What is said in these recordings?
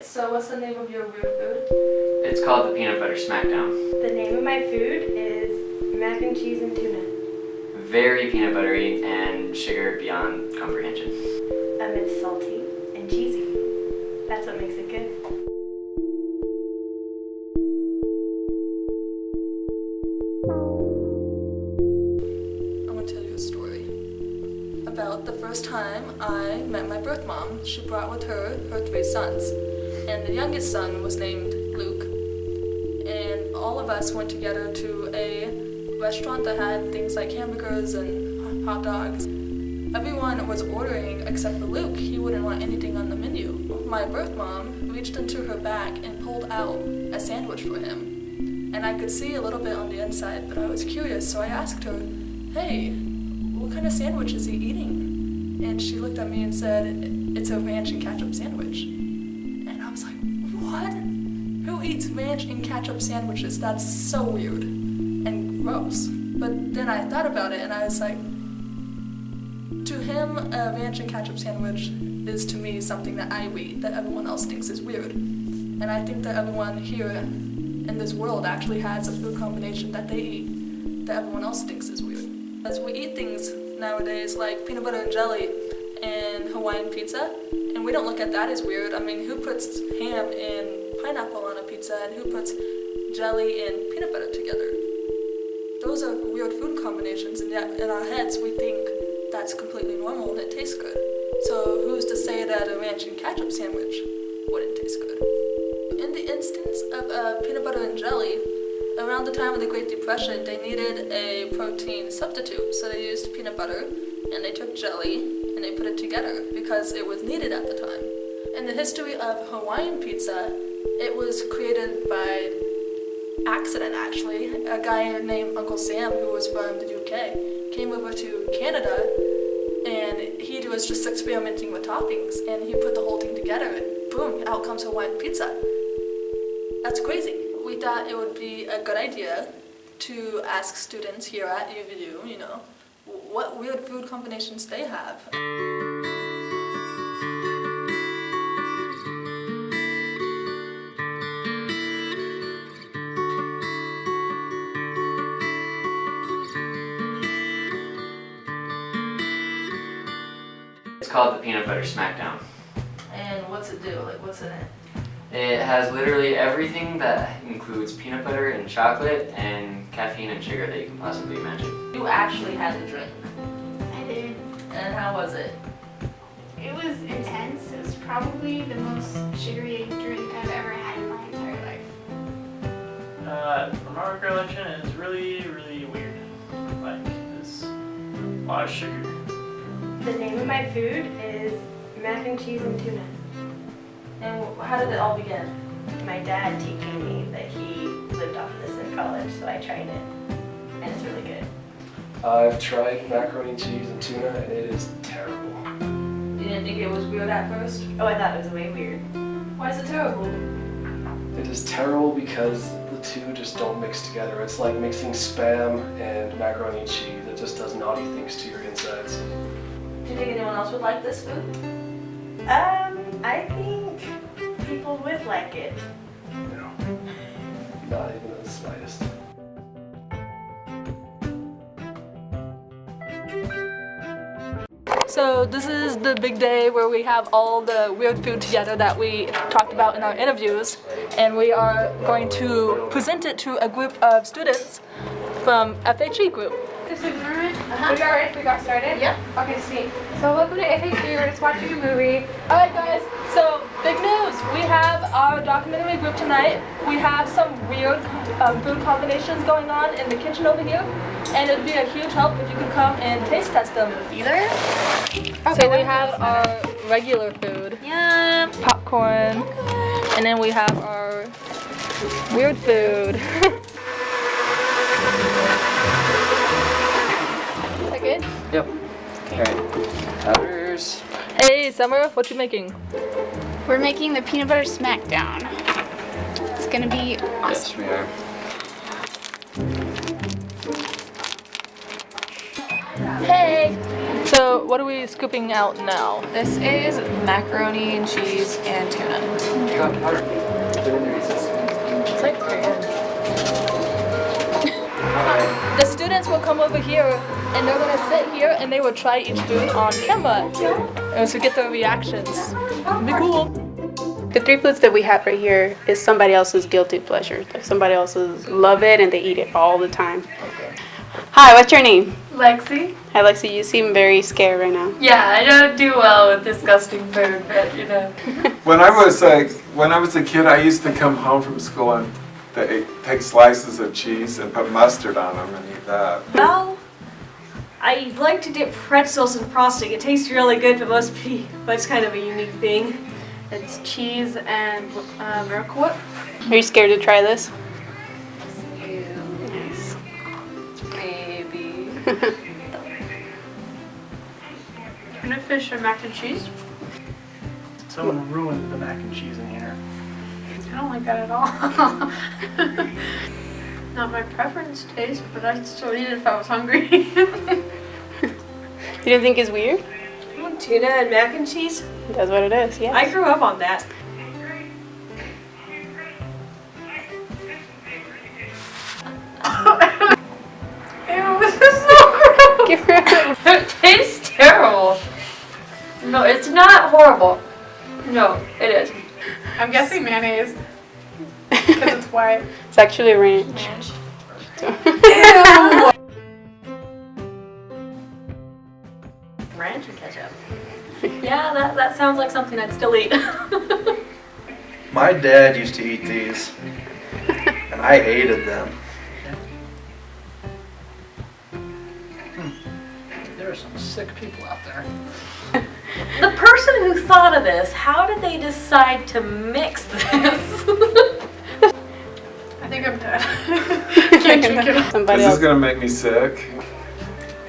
So what's the name of your weird food? It's called the Peanut Butter Smackdown. The name of my food is mac and cheese and tuna. Very peanut buttery and sugar beyond comprehension. It's salty and cheesy. That's what makes it good. I'm gonna tell you a story about the first time I met my birth mom. She brought with her her 3 sons, and the youngest son was named Luke. And all of us went together to a restaurant that had things like hamburgers and hot dogs. Everyone was ordering except for Luke. He wouldn't want anything on the menu. My birth mom reached into her bag and pulled out a sandwich for him. And I could see a little bit on the inside, but I was curious, so I asked her, "Hey, what kind of sandwich is he eating?" And she looked at me and said, "It's a ranch and ketchup sandwich." And I was like, "What? Who eats ranch and ketchup sandwiches? That's so weird and gross." But then I thought about it and I was like, to him, a ranch and ketchup sandwich is to me something that I eat that everyone else thinks is weird. And I think that everyone here in this world actually has a food combination that they eat that everyone else thinks is weird. As we eat things nowadays like peanut butter and jelly and Hawaiian pizza, and we don't look at that as weird. I mean, who puts ham and pineapple on a pizza and who puts jelly and peanut butter together? Those are weird food combinations, and yet in our heads we think that's completely normal and it tastes good. So who's to say that a ranch and ketchup sandwich wouldn't taste good? In the instance of peanut butter and jelly, around the time of the Great Depression, they needed a protein substitute. So they used peanut butter and they took jelly and they put it together because it was needed at the time. In the history of Hawaiian pizza, it was created by accident actually. A guy named Uncle Sam, who was from the UK, came over to Canada and he was just experimenting with toppings and he put the whole thing together and boom, out comes Hawaiian pizza. That's crazy. We thought it would be a good idea to ask students here at UVU, what weird food combinations they have. It's called the Peanut Butter Smackdown. And what's it do? Like, what's in it? It has literally everything that includes peanut butter and chocolate and caffeine and sugar that you can possibly imagine. You actually had the drink. I did. And how was it? It was intense. It was probably the most sugary drink I've ever had in my entire life. From our recollection, it was really, really weird. Like, there's a lot of sugar. The name of my food is mac and cheese and tuna. And how did it all begin? My dad teaching me that he lived off this in college, so I tried it, and it's really good. I've tried macaroni and cheese and tuna, and it is terrible. You didn't think it was weird at first? Oh, I thought it was way weird. Why is it terrible? It is terrible because the two just don't mix together. It's like mixing Spam and macaroni and cheese. It just does naughty things to your insides. Do you think anyone else would like this food? I think people would like it. No, not even the slightest. So this is the big day where we have all the weird food together that we talked about in our interviews, and we are going to present it to a group of students from FHE group. This is Ruben. We got started? Yeah. Okay, sweet. So welcome to FHD. We're just watching a movie. Alright guys, so big news! We have our documentary group tonight. We have some weird food combinations going on in the kitchen over here, and it would be a huge help if you could come and taste test them. Either? So we have our regular food, Yum. popcorn, and then we have our weird food. Is that good? Yep. Alright. Powders. Hey Summer, what you making? We're making the peanut butter smackdown. It's gonna be awesome. Yes, we are. Hey! So So what are we scooping out now? This is macaroni and cheese and tuna. It's like the students will come over here and they're gonna sit here and they will try each food on camera and to get their reactions. It'll be cool. The 3 foods that we have right here is somebody else's guilty pleasure. Like somebody else's love it and they eat it all the time. Hi, what's your name? Lexi? Hi, Lexi. You seem very scared right now. Yeah, I don't do well with disgusting food, but you know. When I was a kid, I used to come home from school and take slices of cheese and put mustard on them and eat that. Well, I like to dip pretzels in frosting. It tastes really good, but it's kind of a unique thing. It's cheese and Miracle Whip. Are you scared to try this? Nice. Maybe. Tuna fish and mac and cheese. Someone ruined the mac and cheese in here. I don't like that at all. Not my preference taste, but I'd still eat it if I was hungry. You don't think it's weird? Tuna and mac and cheese? That's what it is, yeah. I grew up on that. Ew, this is so gross. It tastes terrible. No, it's not horrible. No, it is. I'm guessing mayonnaise because it's white. It's actually ranch. Ranch and ketchup. Yeah, that sounds like something I'd still eat. My dad used to eat these, and I hated them. There are some sick people out there. The person who thought of this, how did they decide to mix this? I think I'm dead. Can't drink it. Somebody This is else. gonna make me sick.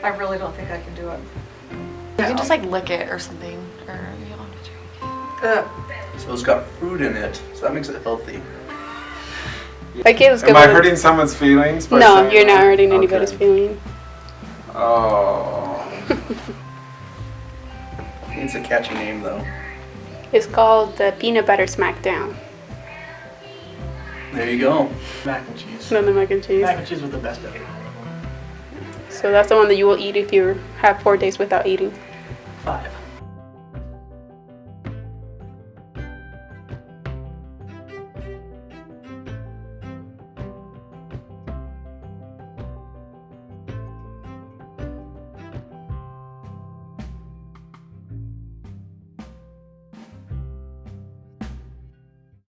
I really don't think I can do it. You can just like lick it or something, or you don't have to drink it. So it's got fruit in it, so that makes it healthy. Okay, let's go. Am I with- hurting someone's feelings? By No, saying you're not that? hurting anybody's Okay. feeling. Oh. It's a catchy name though. It's called the Peanut Butter Smackdown. There you go. Mac and cheese. Not the mac and cheese. Mac and cheese was the best ever. So that's the one that you will eat if you have 4 days without eating. 5.